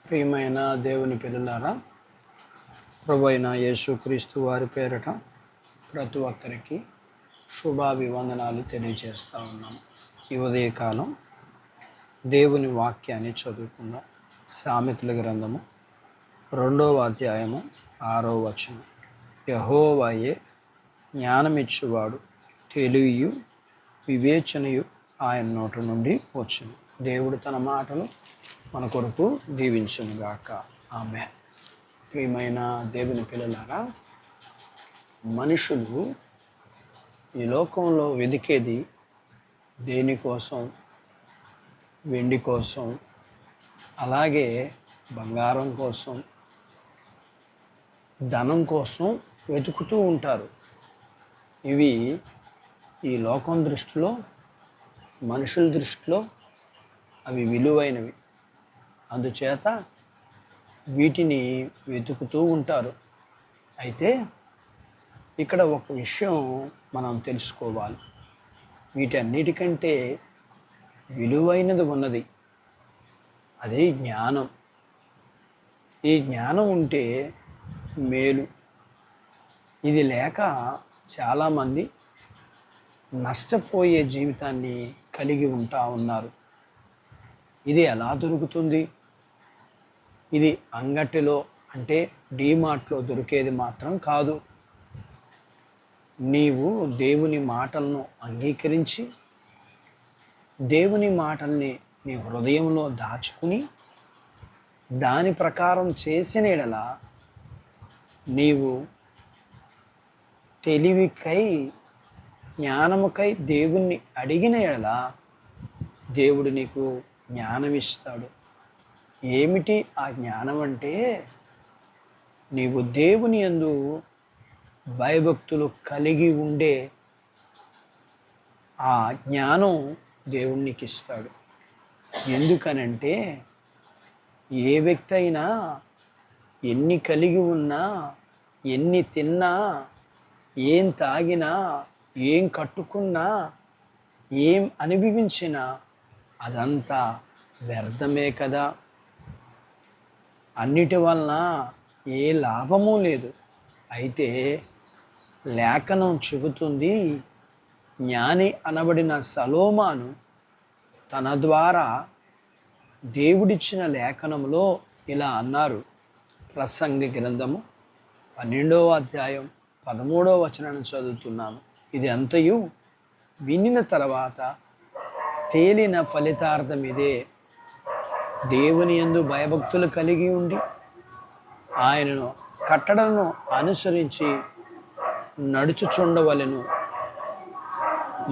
ప్రియమైన దేవుని పిల్లలారా, ప్రభు అయిన యేసుక్రీస్తు వారి పేరట ప్రతి ఒక్కరికి శుభాభివందనాలు తెలియజేస్తూ ఉన్నాము. ఈ ఉదయకాలం దేవుని వాక్యాన్ని చదువుకుందాం. సామెతల గ్రంథము 2వ అధ్యాయము 6వ వచనం. యెహోవాయే జ్ఞానమిచ్చువాడు, తెలివియు వివేచనయు ఆయన నోటి నుండి వచ్చును. దేవుడు తన మాటలు మన కొరకు దీవించునుగాక. ఆమేన్. ప్రియమైన దేవుని పిల్లలారా, మనుషులు ఈ లోకంలో వెదికేది దేనికోసం? వెండి కోసం, అలాగే బంగారం కోసం, ధనం కోసం వెతుకుతూ ఉంటారు. ఇవి ఈ లోకం దృష్టిలో, మనుషుల దృష్టిలో అవి విలువైనవి. అందుచేత వీటిని వెతుకుతూ ఉంటారు. అయితే ఇక్కడ ఒక విషయం మనం తెలుసుకోవాలి. వీటన్నిటికంటే విలువైనది ఉన్నది, అదే జ్ఞానం. ఈ జ్ఞానం ఉంటే మేలు. ఇది లేక చాలామంది నష్టపోయే జీవితాన్ని కలిగి ఉంటా ఉన్నారు. ఇది ఎలా దొరుకుతుంది? ఇది అంగటిలో, అంటే డీమార్ట్లో దొరికేది మాత్రం కాదు. నీవు దేవుని మాటలను అంగీకరించి, దేవుని మాటల్ని నీ హృదయంలో దాచుకుని, దాని ప్రకారం చేసిన యెడల నీవు తెలివికై, జ్ఞానముకై దేవుణ్ణి అడిగిన యెడల దేవుడు నీకు జ్ఞానం ఇస్తాడు. ఏమిటి ఆ జ్ఞానం అంటే, నీవు దేవుని యందు భయభక్తులు కలిగి ఉండే ఆ జ్ఞానం దేవుడు నీకు ఇస్తాడు. ఎందుకనంటే, ఏ వ్యక్తి అయినా ఎన్ని కలిగి ఉన్నా, ఎన్ని తిన్నా, ఏం తాగినా, ఏం కట్టుకున్నా, ఏం అనుభవించినా అదంతా వ్యర్థమే కదా. అన్నిటి వలన ఏ లాభము లేదు. అయితే లేఖనం చెబుతుంది, జ్ఞాని అనబడిన సొలొమోను తన ద్వారా దేవుడిచ్చిన లేఖనంలో ఇలా అన్నారు. ప్రసంగి గ్రంథము 12వ అధ్యాయం 13వ వచనాన్ని చదువుతున్నాను. ఇది అంతయు వినిన తర్వాత తేలిన ఫలితార్థం ఇదే: దేవుని యందు భయభక్తులు కలిగి ఉండి, ఆయనను కట్టడలను అనుసరించి నడుచుచుండవలెను.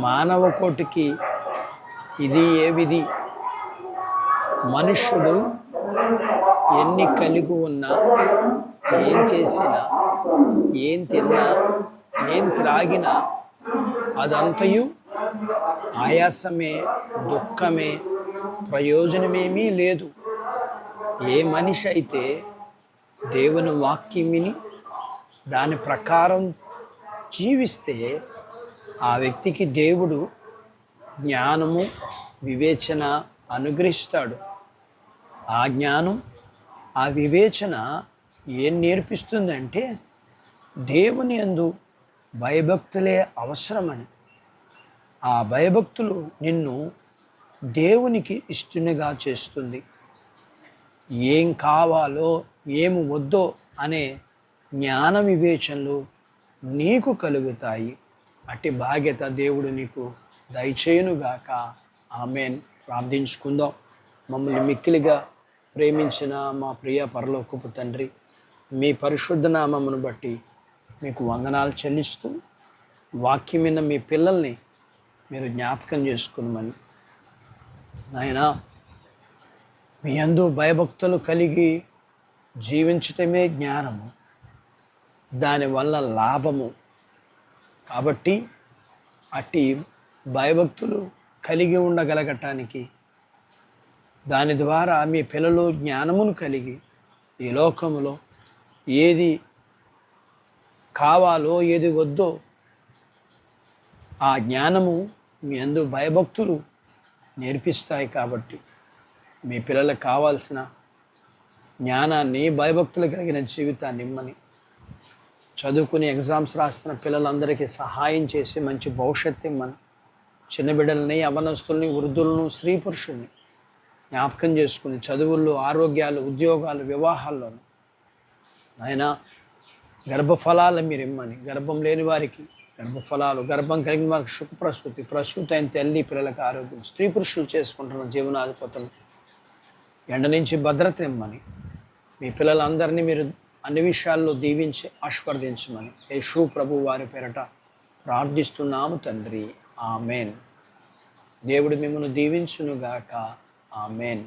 మానవ కోటికి ఇది ఏ విధి? మనుష్యుడు ఎన్ని కలిగి ఉన్నా, ఏం చేసినా, ఏం తిన్నా, ఏం త్రాగినా అదంతయు ఆయాసమే, దుఃఖమే, ప్రయోజనమేమీ లేదు. ఏ మనిషి అయితే దేవుని వాక్యం విని దాని ప్రకారం జీవిస్తే ఆ వ్యక్తికి దేవుడు జ్ఞానము, వివేచన అనుగ్రహిస్తాడు. ఆ జ్ఞానం, ఆ వివేచన ఏం నేర్పిస్తుందంటే, దేవుని యందు భయభక్తులే అవసరమని. ఆ భయభక్తులు నిన్ను దేవునికి ఇష్టనిగా చేస్తుంది. ఏం కావాలో, ఏమి వద్దో అనే జ్ఞాన వివేచనలు నీకు కలుగుతాయి. అట్టి బాధ్యత దేవుడు నీకు దయచేయునుగాక. ఆమేన్. ప్రార్థించుకుందాం. మమ్మల్ని మిక్కిలిగా ప్రేమించిన మా ప్రియ పరలోకపు తండ్రి, మీ పరిశుద్ధ నామమును బట్టి మీకు వందనాలు చెల్లిస్తూ, వాక్యం విన్న మీ పిల్లల్ని మీరు జ్ఞాపకం చేసుకున్నామని నాయనా, మీ యందు భయభక్తులు కలిగి జీవించటమే జ్ఞానము, దానివల్ల లాభము. కాబట్టి అట్టి భయభక్తులు కలిగి ఉండగలగటానికి, దాని ద్వారా మీ పిల్లలు జ్ఞానమును కలిగి ఈ లోకములో ఏది కావాలో, ఏది వద్దో ఆ జ్ఞానము మీ యందు భయభక్తులు నేర్పిస్తాయి. కాబట్టి మీ పిల్లలకు కావాల్సిన జ్ఞానాన్ని, భయభక్తులు కలిగిన జీవితాన్ని ఇమ్మని, చదువుకుని ఎగ్జామ్స్ రాస్తున్న పిల్లలందరికీ సహాయం చేసి మంచి భవిష్యత్తు ఇమ్మని, చిన్న బిడ్డలని, యవనస్తుల్ని, వృద్ధులను, స్త్రీ పురుషుల్ని జ్ఞాపకం చేసుకుని చదువుల్లో, ఆరోగ్యాలు, ఉద్యోగాలు, వివాహాల్లోనూ ఆయన గర్భఫలాలు మీరు ఇమ్మని, గర్భం లేని వారికి గర్భఫలాలు, గర్భం కలిగిన వారికి సుఖప్రసూతి, ప్రసూతి అయిన తల్లి పిల్లలకు ఆరోగ్యం, స్త్రీ పురుషులు చేసుకుంటున్న జీవనాధిపతులు ఎండ నుంచి భద్రత ఇమ్మని, మీ పిల్లలందరినీ మీరు అన్ని విషయాల్లో దీవించి ఆశీర్వదించమని యేసు ప్రభు వారి పేరట ప్రార్థిస్తున్నాము తండ్రి. ఆమెన్. దేవుడు మిమ్మల్ని దీవించునుగాక. ఆమెన్.